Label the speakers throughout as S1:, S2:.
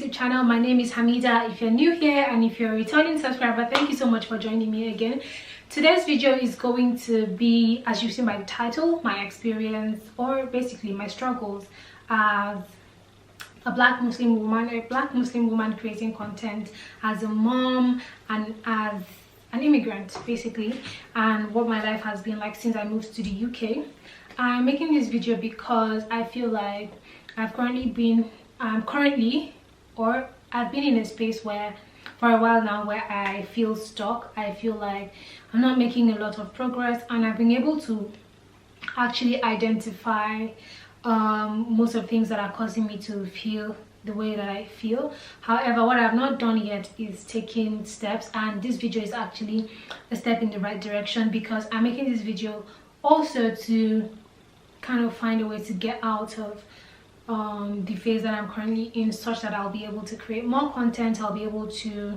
S1: YouTube channel. My name is Hamida. If you're new here and if you're a returning subscriber, thank you so much for joining me again. Today's video is going to be, as you see by the title, my experience, or basically my struggles as a black Muslim woman creating content, as a mom and as an immigrant basically, and what my life has been like since I moved to the UK. I'm making this video because I feel like I've been in a space where for a while now where I feel stuck. I feel like I'm not making a lot of progress, and I've been able to actually identify most of the things that are causing me to feel the way that I feel. However, what I've not done yet is taking steps, and this video is actually a step in the right direction because I'm making this video also to kind of find a way to get out of the phase that I'm currently in, such that I'll be able to create more content. I'll be able to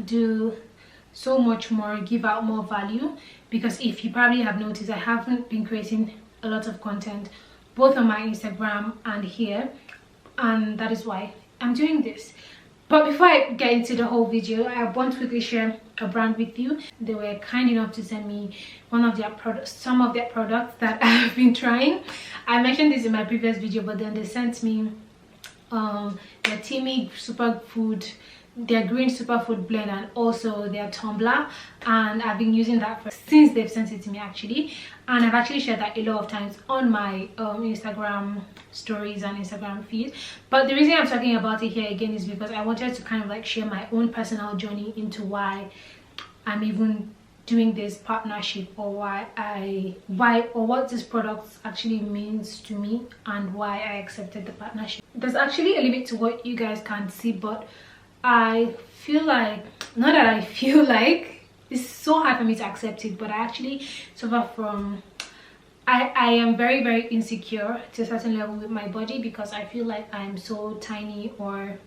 S1: do so much more, give out more value, because if you probably have noticed, I haven't been creating a lot of content both on my Instagram and here, and that is why I'm doing this. But before I get into the whole video, I want to quickly share a brand with you. They were kind enough to send me some of their products that I've been trying. I mentioned this in my previous video, but then they sent me their TEAMI superfood, their green superfood blend, and also their tumbler, and I've been using that since they've sent it to me actually, and I've actually shared that a lot of times on my Instagram stories and Instagram feed. But the reason I'm talking about it here again is because I wanted to kind of like share my own personal journey into why I'm even doing this partnership, or what this product actually means to me, and why I accepted the partnership. There's actually a limit to what you guys can see, but I feel like, not that I feel like, it's so hard for me to accept it, but I actually suffer from, I am very insecure to a certain level with my body, because I feel like I'm so tiny or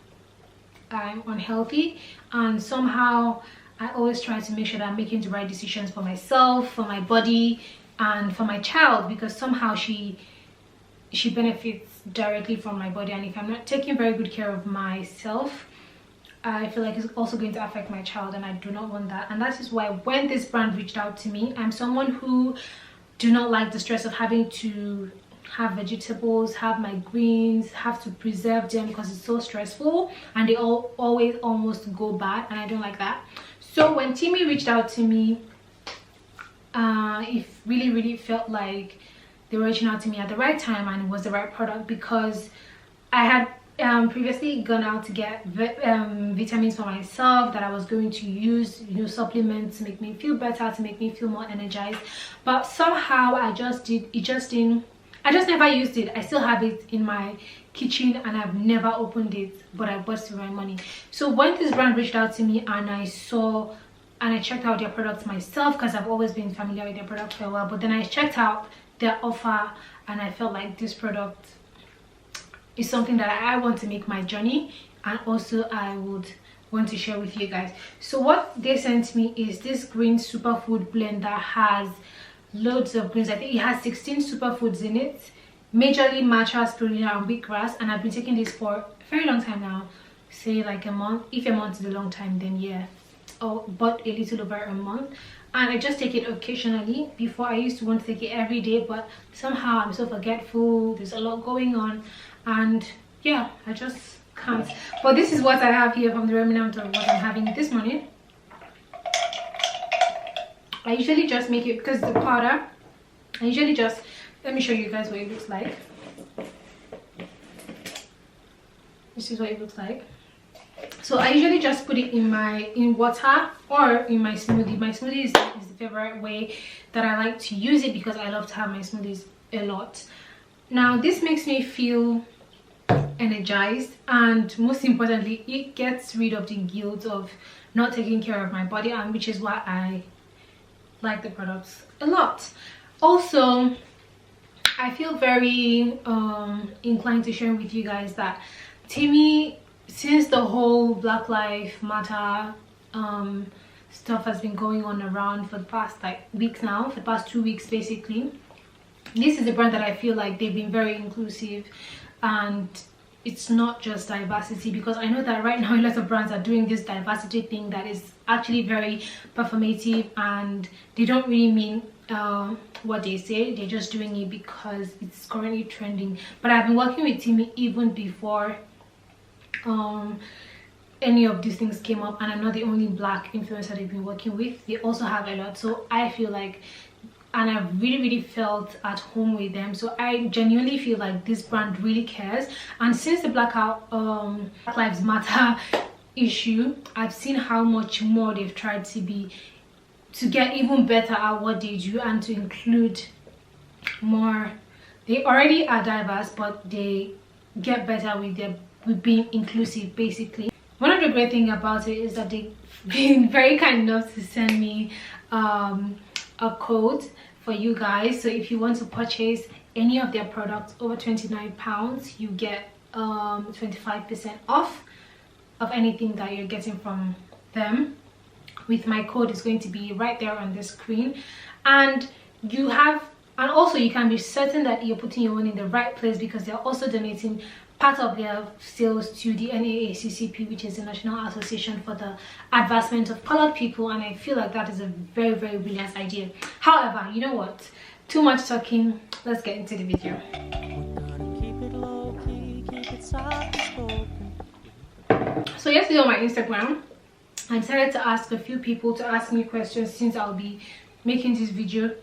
S1: I'm unhealthy, and somehow I always try to make sure that I'm making the right decisions for myself, for my body, and for my child, because somehow she benefits directly from my body, and if I'm not taking very good care of myself, I feel like it's also going to affect my child, and I do not want that. And that is why when this brand reached out to me, I'm someone who do not like the stress of having to have vegetables, have my greens, have to preserve them, because it's so stressful and they always almost go bad, and I don't like that. So when TEAMI reached out to me, it really felt like they were reaching out to me at the right time, and it was the right product, because I had previously gone out to get vitamins for myself that I was going to use, supplements to make me feel better, to make me feel more energized, but somehow I just never used it. I still have it in my kitchen and I've never opened it, but I bought it with my money. So when this brand reached out to me and I checked out their products myself, because I've always been familiar with their products for a while, but then I checked out their offer and I felt like this product is something that I want to make my journey, and also I would want to share with you guys. So what they sent me is this green superfood blend that has loads of greens. I think it has 16 superfoods in it, majorly matcha, spirulina, and wheatgrass, and I've been taking this for a very long time now, say like a month. If a month is a long time, then yeah, but a little over a month. And I just take it occasionally. Before I used to want to take it every day, but somehow I'm so forgetful, there's a lot going on, and yeah, I just can't. But this is what I have here from the remnant of what I'm having this morning. I usually just make it, because the powder, I usually just, let me show you guys what it looks like. This is what it looks like. So I usually just put it in water or in my smoothie. My smoothie is the favorite way that I like to use it, because I love to have my smoothies a lot. Now this makes me feel energized, and most importantly, it gets rid of the guilt of not taking care of my body, and which is why I like the products a lot. Also, I feel very inclined to share with you guys that TEAMI, since the whole Black Lives Matter stuff has been going on around for the past weeks now, for the past 2 weeks basically, this is a brand that I feel like they've been very inclusive, and it's not just diversity, because I know that right now a lot of brands are doing this diversity thing that is actually very performative, and they don't really mean what they say. They're just doing it because it's currently trending. But I've been working with TEAMI even before any of these things came up, and I'm not the only black influencer they've been working with. They also have a lot, so I feel like, and I really felt at home with them. So I genuinely feel like this brand really cares. And since the Black Lives Matter issue, I've seen how much more they've tried to get even better at what they do, and to include more. They already are diverse, but they get better with being inclusive. Basically, one of the great things about it is that they've been very kind enough to send me a code for you guys. So if you want to purchase any of their products over £29, you get 25% off of anything that you're getting from them. With my code, it's going to be right there on the screen, and also you can be certain that you're putting your money in the right place, because they're also donating part of their sales to the NAACCP, which is the National Association for the Advancement of Colored People, and I feel like that is a very brilliant idea. However, you know what, too much talking, let's get into the video. So yesterday on my Instagram, I decided to ask a few people to ask me questions, since I'll be making this video.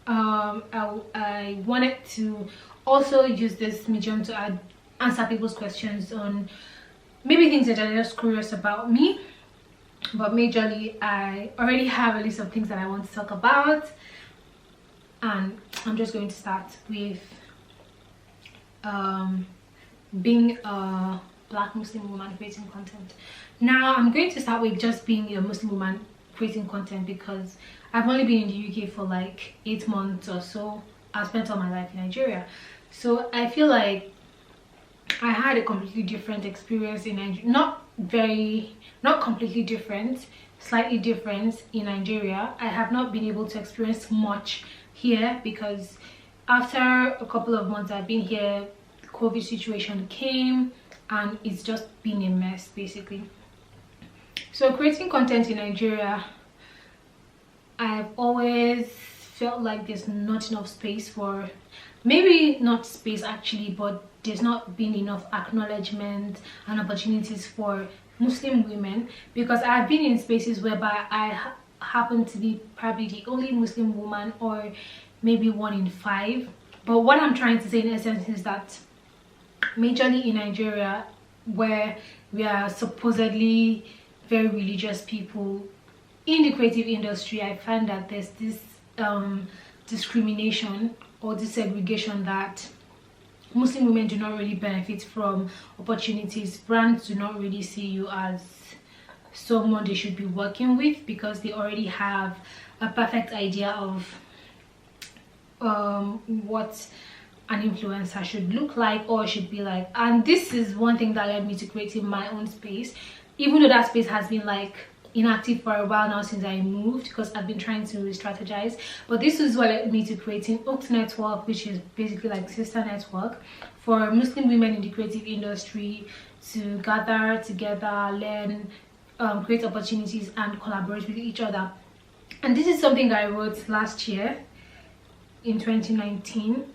S1: I wanted to also use this medium to answer people's questions on maybe things that are just curious about me, but majorly I already have a list of things that I want to talk about, and I'm just going to start with being a black Muslim woman creating content. Now I'm going to start with just being a Muslim woman creating content, because I've only been in the UK for like 8 months or so. I've spent all my life in Nigeria, so I feel like I had a completely different experience in Nigeria. Not completely different, slightly different in Nigeria. I have not been able to experience much here, because after a couple of months I've been here, the COVID situation came, and it's just been a mess basically. So creating content in Nigeria, I've always felt like there's not enough space for, maybe not space actually, but there's not been enough acknowledgement and opportunities for Muslim women, because I've been in spaces whereby I happen to be probably the only Muslim woman, or maybe 1 in 5. But what I'm trying to say in essence is that majorly in Nigeria, where we are supposedly very religious people, in the creative industry, I find that there's this discrimination or desegregation, that Muslim women do not really benefit from opportunities. Brands do not really see you as someone they should be working with, because they already have a perfect idea of what an influencer should look like or should be like. And this is one thing that led me to creating my own space, even though that space has been like inactive for a while now since I moved, because I've been trying to strategize. But this is what led me to creating Oaks Network, which is basically like sister network for Muslim women in the creative industry to gather together, learn, create opportunities, and collaborate with each other. And this is something that I wrote last year in 2019.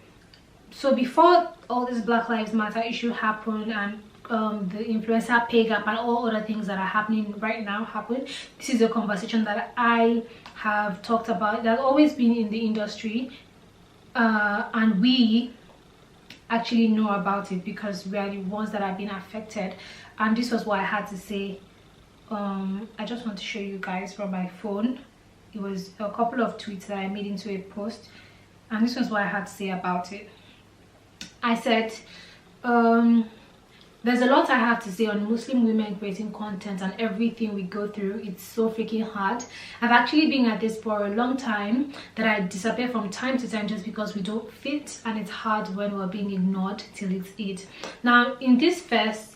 S1: So before all this Black Lives Matter issue happened, and the influencer pay gap and all other things that are happening right now happened, this is a conversation that I have talked about, that's always been in the industry, and we actually know about it because we are the ones that have been affected. And this was what I had to say. I just want to show you guys from my phone. It was a couple of tweets that I made into a post, and this was what I had to say about it. I said, there's a lot I have to say on Muslim women creating content and everything we go through. It's so freaking hard. I've actually been at this for a long time, that I disappear from time to time just because we don't fit, and it's hard when we're being ignored till it's it. Now in this first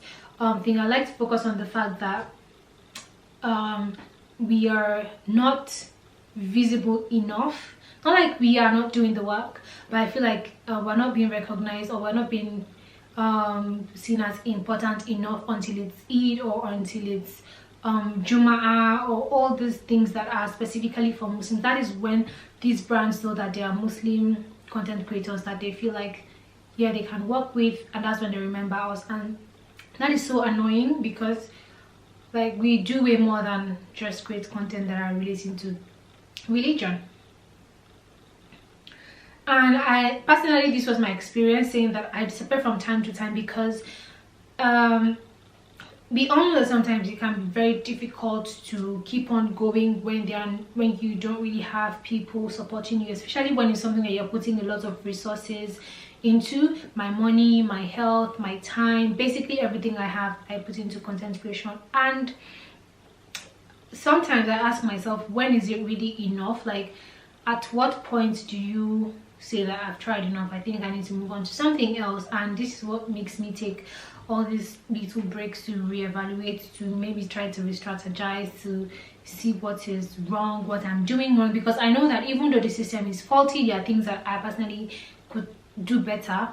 S1: thing, I like to focus on the fact that we are not visible enough. Not like we are not doing the work, but I feel like we're not being recognized, or we're not being seen as important enough until it's Eid or until it's Jum'ah or all these things that are specifically for Muslims. That is when these brands know that they are Muslim content creators that they feel like, yeah, they can work with, and that's when they remember us. And that is so annoying because like we do way more than just create content that are relating to religion. And I personally, this was my experience, saying that I disappear from time to time because beyond that, sometimes it can be very difficult to keep on going when you don't really have people supporting you, especially when it's something that you're putting a lot of resources into. My money, my health, my time, basically everything I have, I put into content creation. And sometimes I ask myself, when is it really enough? Like, at what point do you say that I've tried enough, I think I need to move on to something else? And this is what makes me take all these little breaks to reevaluate, to maybe try to re-strategize, to see what is wrong, what I'm doing wrong, because I know that even though the system is faulty, there are things that I personally could do better.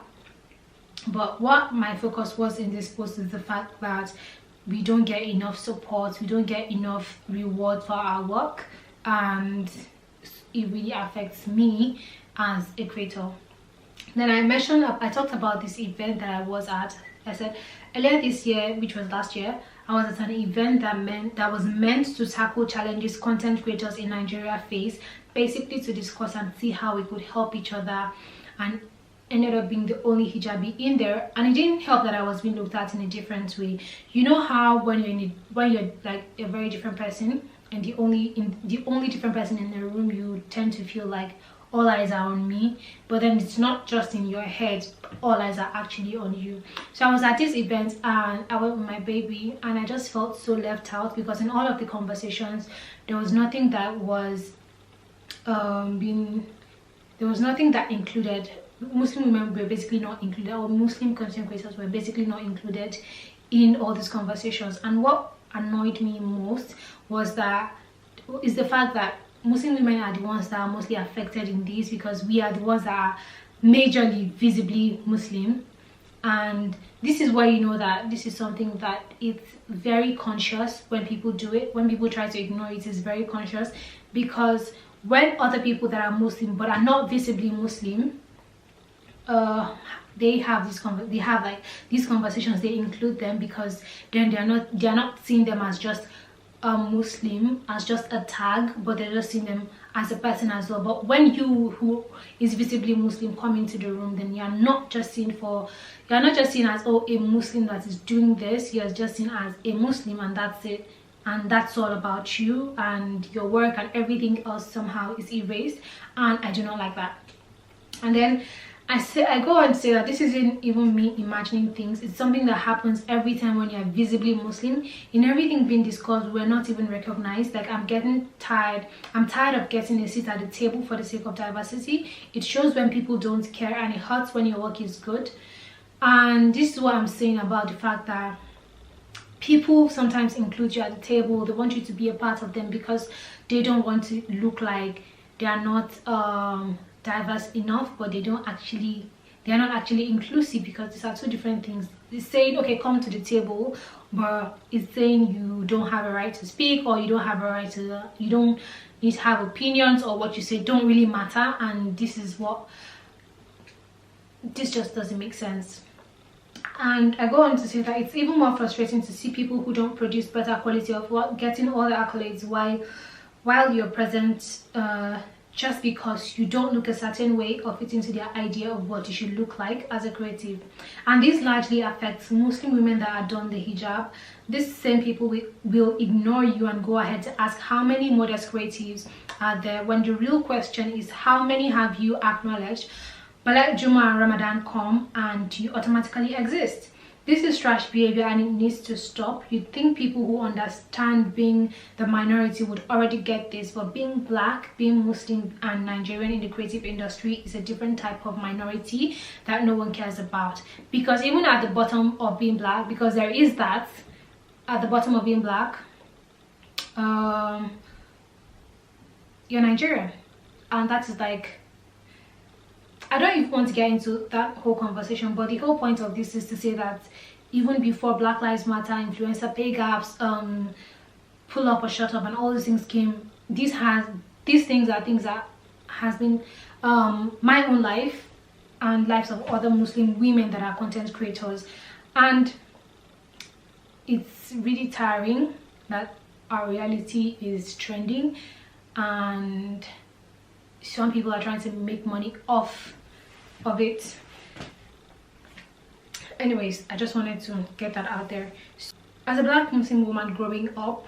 S1: But what my focus was in this post is the fact that we don't get enough support, we don't get enough reward for our work, and it really affects me as a creator. Then I talked about this event that I was at. I said earlier this year, which was last year, I was at an event that was meant to tackle challenges content creators in Nigeria face, basically to discuss and see how we could help each other, and ended up being the only hijabi in there. And it didn't help that I was being looked at in a different way. You know how when you're like a very different person and the only different person in the room, you tend to feel like all eyes are on me, but then it's not just in your head, all eyes are actually on you. So I was at this event and I went with my baby, and I just felt so left out because in all of the conversations there was nothing that was there was nothing that included Muslim women. Were basically not included, or Muslim content creators were basically not included in all these conversations. And what annoyed me most was the fact that Muslim women are the ones that are mostly affected in this, because we are the ones that are majorly visibly Muslim. And this is why you know that this is something that it's very conscious when people do it. When people try to ignore it, it's very conscious, because when other people that are Muslim but are not visibly Muslim, they have these conversations, they include them, because then they're not seeing them as just a Muslim, as just a tag, but they're just seeing them as a person as well. But when you, who is visibly Muslim, come into the room, then you're not just seen as, oh, a Muslim that is doing this. You're just seen as a Muslim, and that's it, and that's all about you, and your work and everything else somehow is erased. And I do not like that. And then I go on to say that this isn't even me imagining things. It's something that happens every time when you're visibly Muslim. In everything being discussed, we're not even recognized. Like, I'm tired of getting a seat at the table for the sake of diversity. It shows when people don't care, and it hurts when your work is good. And this is what I'm saying about the fact that people sometimes include you at the table. They want you to be a part of them because they don't want to look like they are not diverse enough, but they're not actually inclusive, because these are two different things. It's saying, okay, come to the table, but it's saying you don't have a right to speak, or you don't need to have opinions, or what you say don't really matter. And this just doesn't make sense. And I go on to say that it's even more frustrating to see people who don't produce better quality of work getting all the accolades while you're present, just because you don't look a certain way or fit into their idea of what you should look like as a creative. And this largely affects Muslim women that are done the hijab. These same people will ignore you and go ahead to ask how many modest creatives are there, when the real question is, how many have you acknowledged? But let Juma and Ramadan come and you automatically exist. This is trash behavior, and it needs to stop. You'd think people who understand being the minority would already get this, but being black, being Muslim and Nigerian in the creative industry is a different type of minority that no one cares about. Because even at the bottom of being black, because there is that, at the bottom of being black, you're Nigerian. And that is like, I don't even want to get into that whole conversation, but the whole point of this is to say that even before Black Lives Matter, influencer pay gaps, pull up or shut up, and all these things came, these things are things that has been my own life and lives of other Muslim women that are content creators, and it's really tiring that our reality is trending and some people are trying to make money off of it. Anyways, I just wanted to get that out there. As a Black Muslim woman growing up,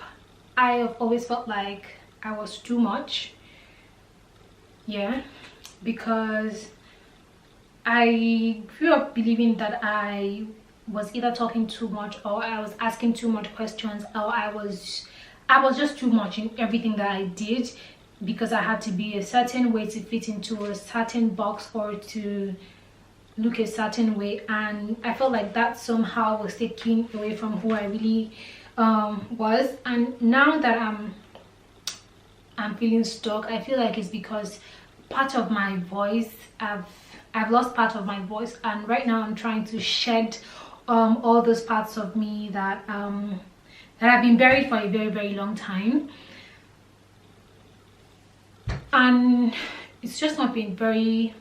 S1: I have always felt like I was too much, yeah, because I grew up believing that I was either talking too much, or I was asking too much questions, or I was just too much in everything that I did, because I had to be a certain way to fit into a certain box or to look a certain way, and I felt like that somehow was taking away from who I really was. And now that I'm feeling stuck, I feel like it's because part of my voice, I've lost part of my voice, and right now I'm trying to shed all those parts of me that have been buried for a very, very long time. And it's just not been very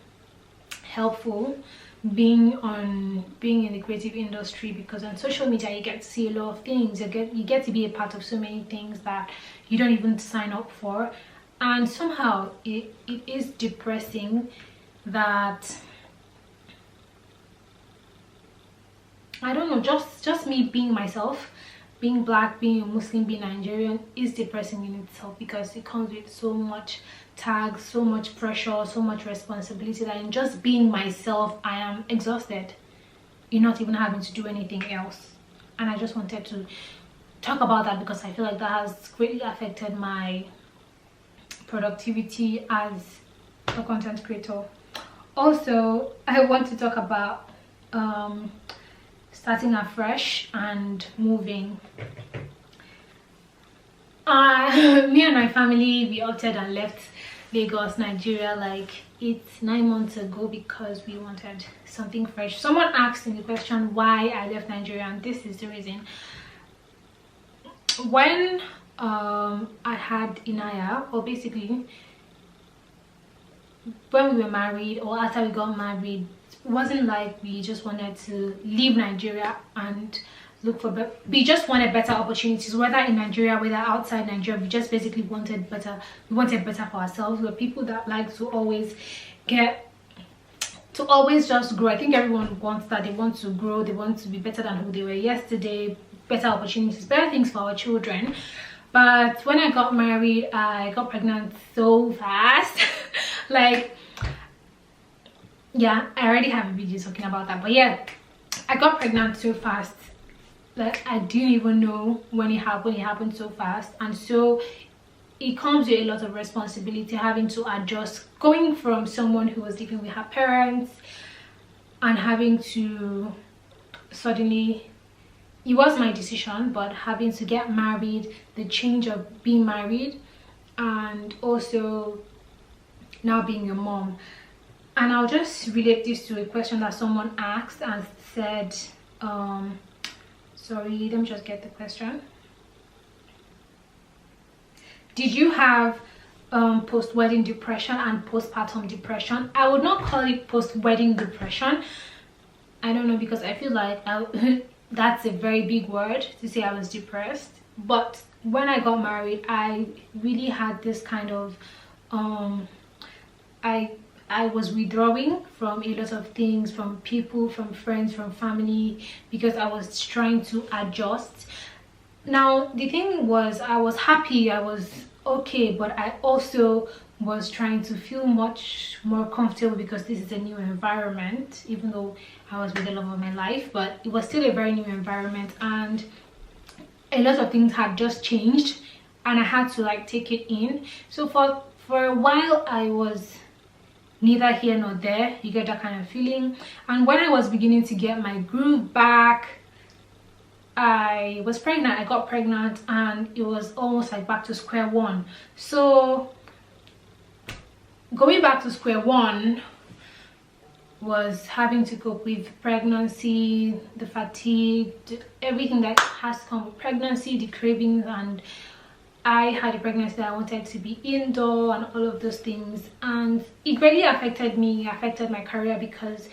S1: helpful being in the creative industry, because on social media you get to see a lot of things, you get to be a part of so many things that you don't even sign up for, and somehow it is depressing that, I don't know, just me being myself, being Black, being a Muslim, being Nigerian is depressing in itself, because it comes with so much tags, so much pressure, so much responsibility, that in just being myself I am exhausted in not even having to do anything else. And I just wanted to talk about that because I feel like that has greatly affected my productivity as a content creator. Also, I want to talk about starting afresh and moving. Me and my family, we opted and left Lagos, Nigeria like 8-9 months ago because we wanted something fresh. Someone asked in the question why I left Nigeria, and this is the reason. When I had Inaya, or basically when we were married or after we got married, it wasn't like we just wanted to leave Nigeria and look for we just wanted better opportunities, whether in Nigeria, whether outside Nigeria. We just basically wanted better. We wanted better for ourselves. We're people that like to always just grow. I think everyone wants that. They want to grow, they want to be better than who they were yesterday, better opportunities, better things for our children. But when I got married, I got pregnant so fast. Like, yeah, I already have a video talking about that, but yeah, I got pregnant so fast. Like, I didn't even know when it happened. It happened so fast, and so it comes with a lot of responsibility, having to adjust, going from someone who was living with her parents and having to suddenly, it was my decision, but having to get married, the change of being married, and also now being a mom. And I'll just relate this to a question that someone asked and said, sorry, let me just get the question. Did you have post-wedding depression and postpartum depression? I would not call it post-wedding depression. I don't know, because I feel like that's a very big word to say I was depressed. But when I got married, I really had this kind of I was withdrawing from a lot of things, from people, from friends, from family, because I was trying to adjust. Now the thing was, I was happy, I was okay, but I also was trying to feel much more comfortable because this is a new environment, even though I was with the love of my life, but it was still a very new environment, and a lot of things had just changed and I had to like take it in. So for a while I was neither here nor there, you get that kind of feeling. And when I was beginning to get my groove back, I was pregnant. I got pregnant and it was almost like back to square one. So going back to square one, was having to cope with pregnancy, the fatigue, everything that has come with pregnancy, the cravings, and I had a pregnancy that I wanted to be indoor and all of those things, and it really affected me, affected my career, because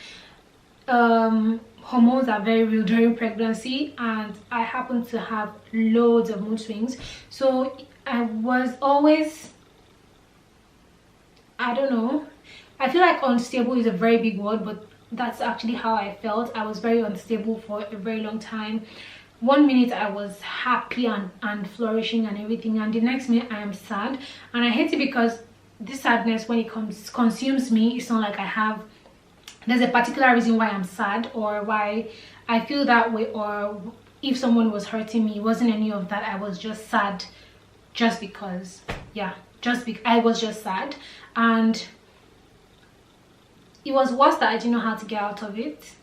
S1: hormones are very real during pregnancy, and I happened to have loads of mood swings. So I was always, I don't know, I feel like unstable is a very big word, but that's actually how I felt. I was very unstable for a very long time. One minute I was happy and flourishing and everything, and the next minute I am sad. And I hate it because this sadness, when it consumes me, it's not like there's a particular reason why I'm sad or why I feel that way, or if someone was hurting me. It wasn't any of that. I was just sad just because, yeah, I was just sad. And it was worse that I didn't know how to get out of it.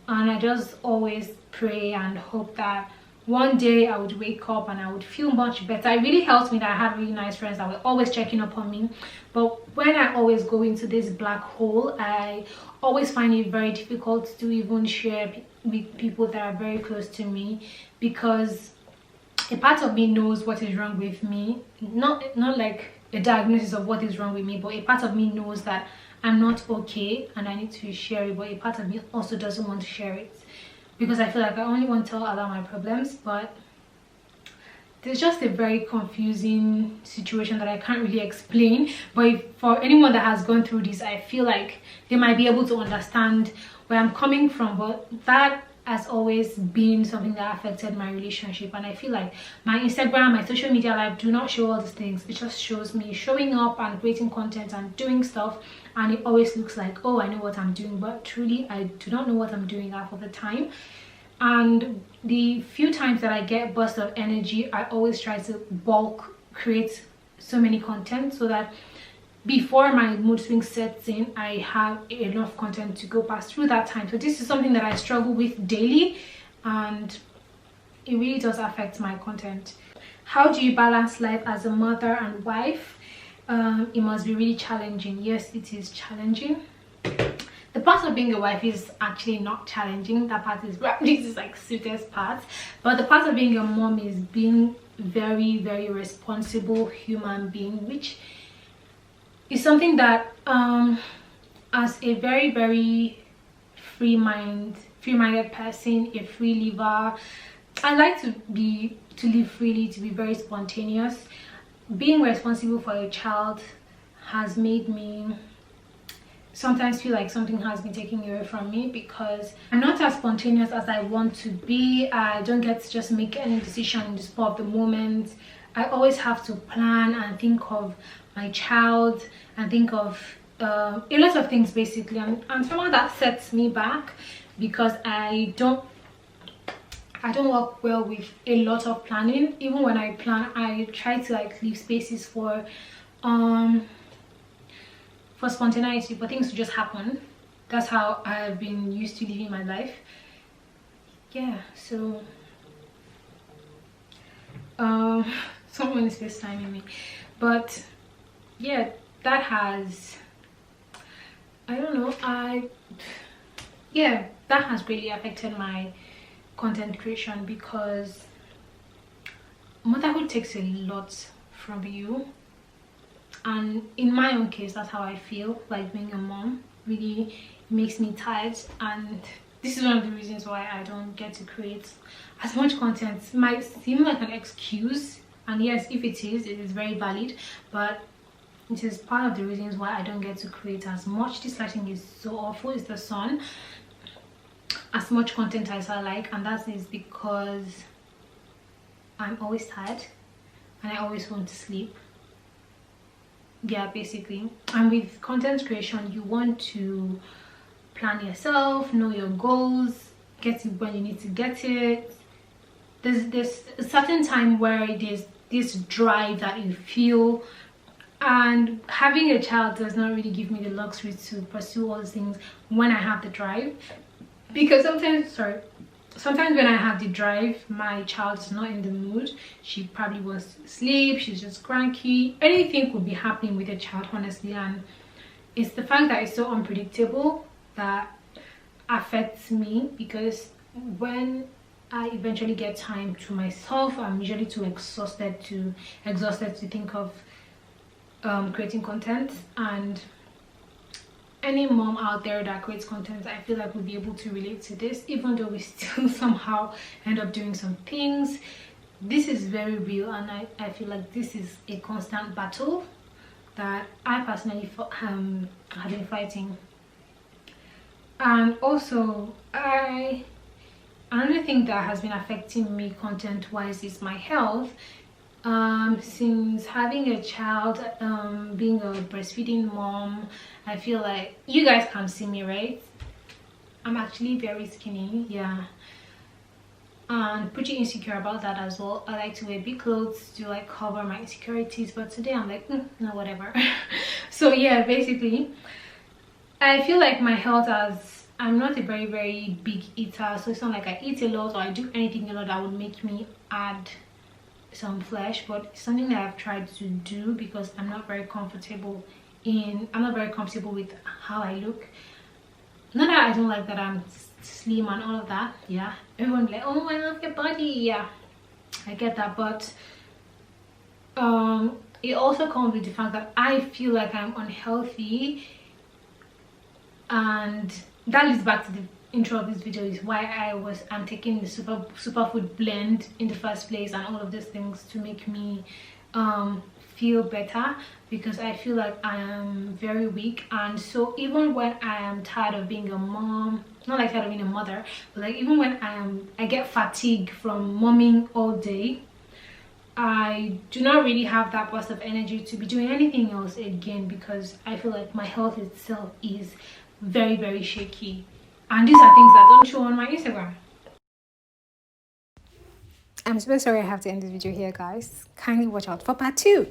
S1: And I just always pray and hope that one day I would wake up and I would feel much better. It really helped me that I had really nice friends that were always checking up on me. But when I always go into this black hole, I always find it very difficult to even share with people that are very close to me, because a part of me knows what is wrong with me. Not like a diagnosis of what is wrong with me, but a part of me knows that I'm not okay and I need to share it, but a part of me also doesn't want to share it, because I feel like I only want to tell other my problems. But there's just a very confusing situation that I can't really explain. But for anyone that has gone through this, I feel like they might be able to understand where I'm coming from. But that has always been something that affected my relationship, and I feel like my Instagram, my social media life do not show all these things. It just shows me showing up and creating content and doing stuff, and it always looks like, oh, I know what I'm doing, but truly I do not know what I'm doing half of the time. And the few times that I get bursts of energy, I always try to bulk create so many content, so that before my mood swing sets in, I have enough content to go past through that time. So this is something that I struggle with daily, and it really does affect my content. How do you balance life as a mother and wife? It must be really challenging. Yes, it is challenging. The part of being a wife is actually not challenging. That part is, this is like sweetest part. But the part of being a mom is being very, very responsible human being, which is something that as a very, very free-minded person, a free liver, I like to live freely, to be very spontaneous. Being responsible for a child has made me sometimes feel like something has been taken away from me, because I'm not as spontaneous as I want to be. I don't get to just make any decision in the spur of the moment. I always have to plan and think of my child and think of a lot of things, basically, and somehow that sets me back, because I don't work well with a lot of planning. Even when I plan, I try to like leave spaces for spontaneity, for things to just happen. That's how I've been used to living my life. Yeah, so someone is FaceTiming me, but yeah, that has, I don't know, that has really affected my content creation, because motherhood takes a lot from you. And in my own case, that's how I feel like being a mom really makes me tired, and this is one of the reasons why I don't get to create as much content. It might seem like an excuse, and yes, if it is very valid, but it is part of the reasons why I don't get to create as much. This lighting is so awful, it's the sun. As much content as I like, and that is because I'm always tired and I always want to sleep. Yeah, basically. And with content creation, you want to plan yourself, know your goals, get it when you need to get it. There's a certain time where there's this drive that you feel, and having a child does not really give me the luxury to pursue all these things when I have the drive, because sometimes when I have the drive, my child is not in the mood. She probably wants to sleep, she's just cranky. Anything could be happening with a child, honestly, and it's the fact that it's so unpredictable that affects me, because when I eventually get time to myself, I'm usually too exhausted to think of creating content. And any mom out there that creates content, I feel like we'll be able to relate to this, even though we still somehow end up doing some things. This is very real, and I feel like this is a constant battle that I personally have been fighting. And also, another thing that has been affecting me content wise is my health. Since having a child, being a breastfeeding mom, I feel like you guys can see me, right? I'm actually very skinny, yeah, and pretty insecure about that as well. I like to wear big clothes to like cover my insecurities, but today I'm like, no, whatever. So yeah, basically I feel like my health, as I'm not a very big eater, so it's not like I eat a lot or I do anything a lot that would make me add some flesh, but it's something that I've tried to do because I'm not very comfortable with how I look. Not that I don't like that I'm slim and all of that, yeah, everyone be like, oh, I love your body, yeah, I get that, but it also comes with the fact that I feel like I'm unhealthy. And that leads back to the intro of this video, is why I'm taking the superfood blend in the first place, and all of these things to make me feel better, because I feel like I am very weak. And so even when I am tired of being a mom, not like tired of being a mother, but like even when I get fatigued from momming all day, I do not really have that burst of energy to be doing anything else again, because I feel like my health itself is very shaky, and these are things that don't show on my Instagram. I'm so sorry I have to end this video here, guys. Kindly watch out for part 2.